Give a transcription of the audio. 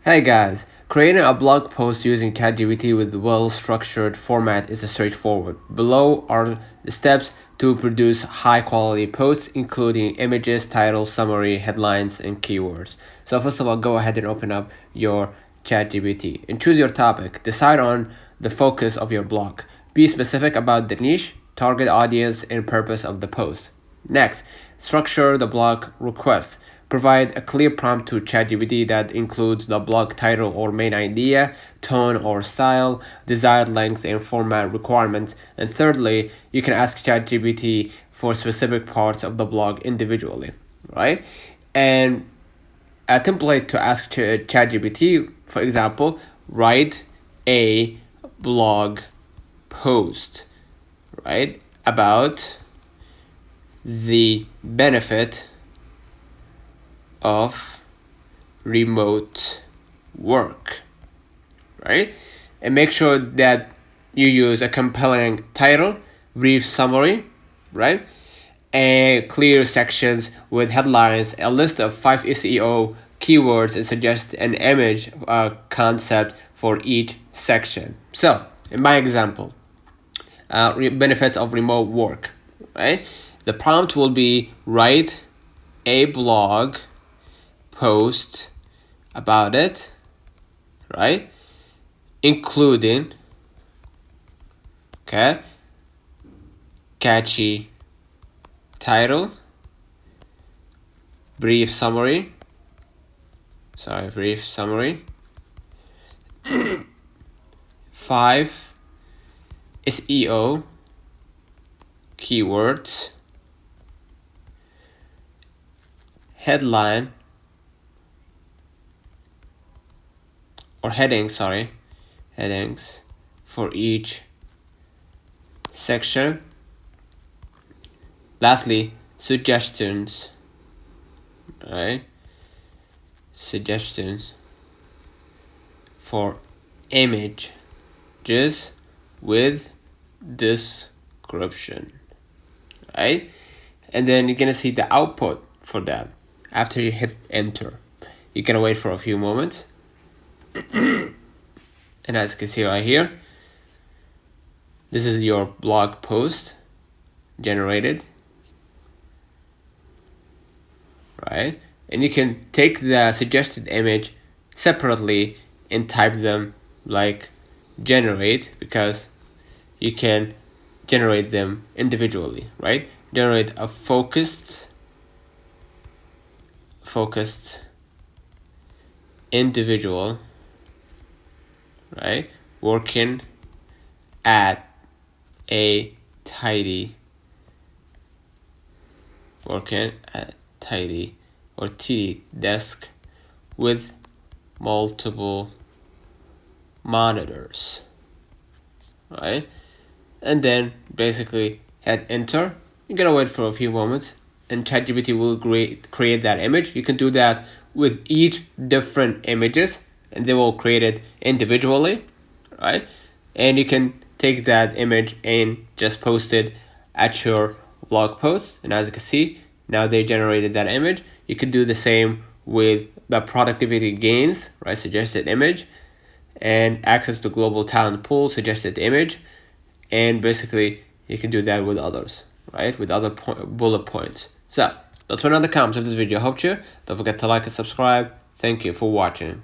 Hey guys, creating a blog post using ChatGPT with well-structured format is straightforward. Below are the steps to produce high-quality posts, including images, title, summary, headlines, and keywords. So first of all, go ahead and open up your ChatGPT and choose your topic. Decide on the focus of your blog. Be specific about the niche, target audience, and purpose of the post. Next, structure the blog request. Provide a clear prompt to ChatGPT that includes the blog title or main idea, tone or style, desired length and format requirements. And thirdly, you can ask ChatGPT for specific parts of the blog individually, right? And a template to ask ChatGPT, for example, write a blog post, right, about the benefit of remote work, right? And make sure that you use a compelling title, brief summary, right? And clear sections with headlines, a list of 5 SEO keywords, and suggest an image concept for each section. So, in my example, benefits of remote work, right? The prompt will be write a blog post about it, right? Including, catchy title, brief summary, 5 SEO keywords, headlines for each section. Lastly, suggestions, right? Suggestions for images with description, right? And then you're gonna see the output for that after you hit enter. You're gonna wait for a few moments. And as you can see right here, this is your blog post generated, right? And you can take the suggested image separately and type them like generate, because you can generate them individually, right? Generate a focused individual, right, working at a tidy or TD desk with multiple monitors, right? And then basically hit enter. You're gonna wait for a few moments and ChatGPT will create that image. You can do that with each different images and they will create it individually, right? And you can take that image and just post it at your blog post. And as you can see, now they generated that image. You can do the same with the productivity gains, right? Suggested image, and access to global talent pool, suggested image. And basically you can do that with others, right? With other bullet points. So that's one of the comments of this video helped you. Don't forget to like and subscribe. Thank you for watching.